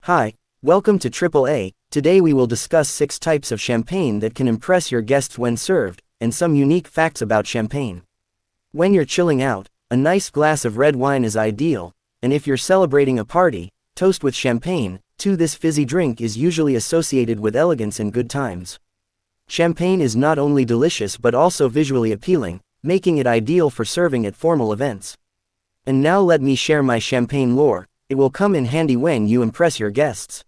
Hi, welcome to AAA. Today we will discuss 6 types of champagne that can impress your guests when served, and some unique facts about champagne. When you're chilling out, a nice glass of red wine is ideal, and if you're celebrating a party, toast with champagne. This fizzy drink is usually associated with elegance and good times. Champagne is not only delicious but also visually appealing, making it ideal for serving at formal events. And now let me share my champagne lore. It will come in handy when you impress your guests.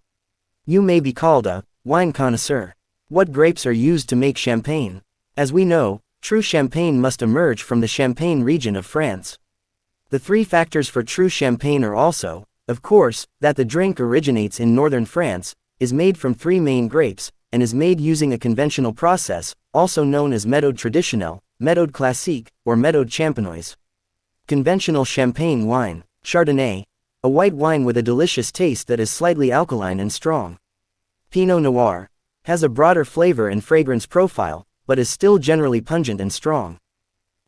You may be called a wine connoisseur. What grapes are used to make champagne? As we know, true champagne must emerge from the Champagne region of France. The 3 factors for true champagne are also, of course, that the drink originates in northern France, is made from 3 main grapes, and is made using a conventional process, also known as méthode traditionnelle, méthode classique, or méthode champenoise. Conventional champagne wine, Chardonnay, a white wine with a delicious taste that is slightly alkaline and strong. Pinot Noir, has a broader flavor and fragrance profile, but is still generally pungent and strong.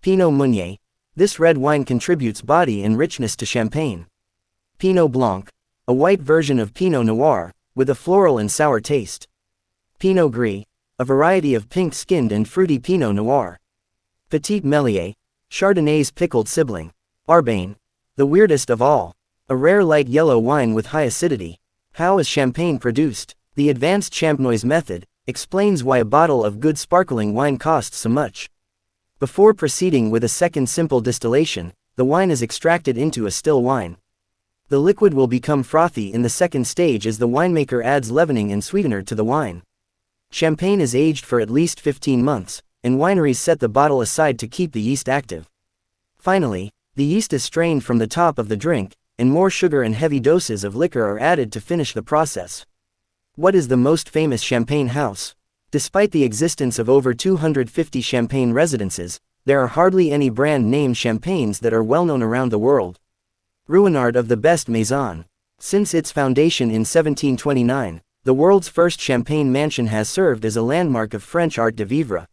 Pinot Meunier, this red wine contributes body and richness to champagne. Pinot Blanc, a white version of Pinot Noir, with a floral and sour taste. Pinot Gris, a variety of pink-skinned and fruity Pinot Noir. Petit Melier, Chardonnay's pickled sibling. Arbane, the weirdest of all, a rare light yellow wine with high acidity. How is champagne produced? The advanced champenoise method explains why a bottle of good sparkling wine costs so much. Before proceeding with a second simple distillation, the wine is extracted into a still wine. The liquid will become frothy in the second stage as the winemaker adds leavening and sweetener to the wine. Champagne is aged for at least 15 months, and wineries set the bottle aside to keep the yeast active. Finally, the yeast is strained from the top of the drink, and more sugar and heavy doses of liquor are added to finish the process. What is the most famous champagne house? Despite the existence of over 250 champagne residences, there are hardly any brand name champagnes that are well known around the world. Ruinart of the Best Maison. Since its foundation in 1729, the world's first champagne mansion has served as a landmark of French art de vivre.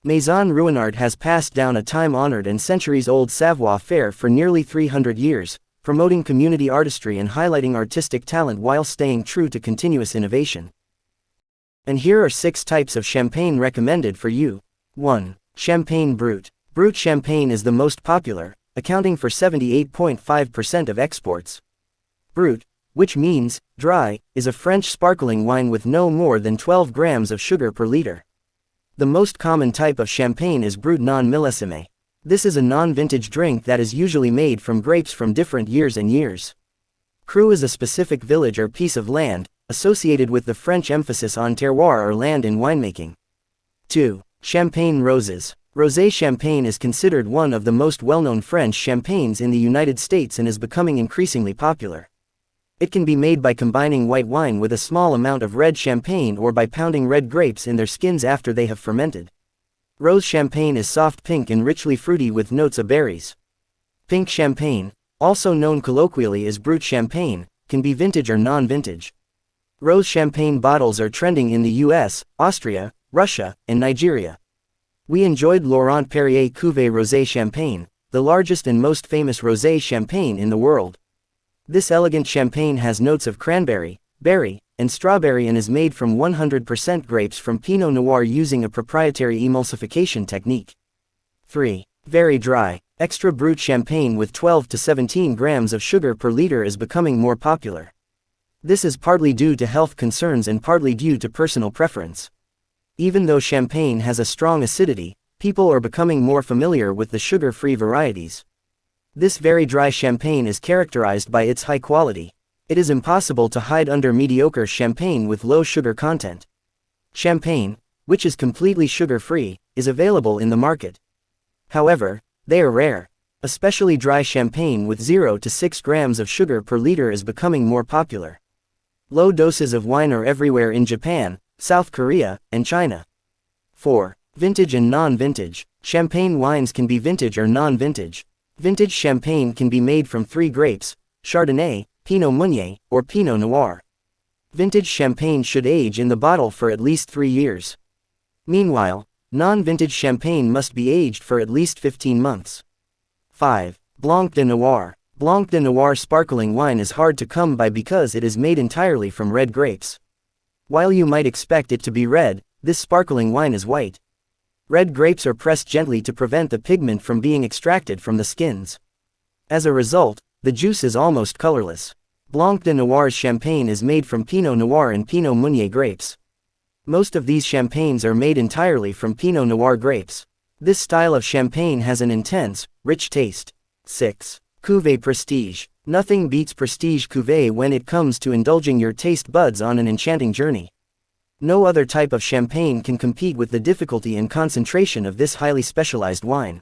Maison Ruinart has passed down a time-honored and centuries-old savoir-faire for nearly 300 years, promoting community artistry and highlighting artistic talent while staying true to continuous innovation. And here are 6 types of champagne recommended for you. 1. Champagne Brut. Brut champagne is the most popular, accounting for 78.5% of exports. Brut, which means dry, is a French sparkling wine with no more than 12 grams of sugar per liter. The most common type of champagne is Brut non millésime. This is a non-vintage drink that is usually made from grapes from different years and years. Cru is a specific village or piece of land, associated with the French emphasis on terroir or land in winemaking. 2. Champagne Roses. Rosé champagne is considered one of the most well-known French champagnes in the United States and is becoming increasingly popular. It can be made by combining white wine with a small amount of red champagne or by pounding red grapes in their skins after they have fermented. Rose champagne is soft pink and richly fruity with notes of berries. Pink champagne, also known colloquially as Brut champagne, can be vintage or non-vintage. Rose champagne bottles are trending in the US, Austria, Russia, and Nigeria. We enjoyed Laurent Perrier Cuvée Rosé Champagne, the largest and most famous rosé champagne in the world. This elegant champagne has notes of cranberry, berry, and strawberry and is made from 100% grapes from Pinot Noir using a proprietary emulsification technique. 3. Very dry. Extra Brut champagne with 12 to 17 grams of sugar per liter is becoming more popular. This is partly due to health concerns and partly due to personal preference. Even though champagne has a strong acidity, people are becoming more familiar with the sugar-free varieties. This very dry champagne is characterized by its high quality. It is impossible to hide under mediocre champagne with low sugar content. Champagne, which is completely sugar-free, is available in the market. However, they are rare. Especially dry champagne with 0 to 6 grams of sugar per liter is becoming more popular. Low doses of wine are everywhere in Japan, South Korea, and China. 4. Vintage and non-vintage. Champagne wines can be vintage or non-vintage. Vintage champagne can be made from 3 grapes, Chardonnay, Pinot Meunier, or Pinot Noir. Vintage champagne should age in the bottle for at least 3 years. Meanwhile, non-vintage champagne must be aged for at least 15 months. 5. Blanc de Noir. Blanc de Noir sparkling wine is hard to come by because it is made entirely from red grapes. While you might expect it to be red, this sparkling wine is white. Red grapes are pressed gently to prevent the pigment from being extracted from the skins. As a result, the juice is almost colorless. Blanc de Noir's champagne is made from Pinot Noir and Pinot Meunier grapes. Most of these champagnes are made entirely from Pinot Noir grapes. This style of champagne has an intense, rich taste. 6. Cuvée Prestige. Nothing beats Prestige Cuvée when it comes to indulging your taste buds on an enchanting journey. No other type of champagne can compete with the difficulty and concentration of this highly specialized wine.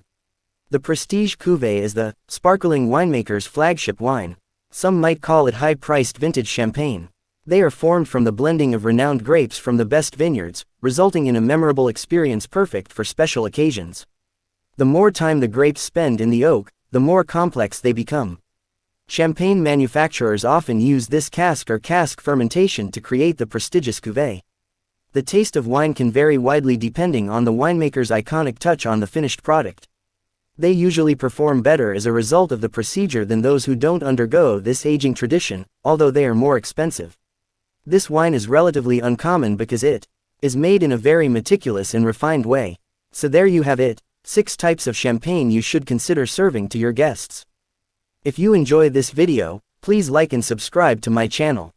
The Prestige Cuvée is the sparkling winemaker's flagship wine. Some might call it high-priced vintage champagne. They are formed from the blending of renowned grapes from the best vineyards, resulting in a memorable experience perfect for special occasions. The more time the grapes spend in the oak, the more complex they become. Champagne manufacturers often use this cask or cask fermentation to create the prestigious cuvée. The taste of wine can vary widely depending on the winemaker's iconic touch on the finished product. They usually perform better as a result of the procedure than those who don't undergo this aging tradition, although they are more expensive. This wine is relatively uncommon because it is made in a very meticulous and refined way. So there you have it, 6 types of champagne you should consider serving to your guests. If you enjoy this video, please like and subscribe to my channel.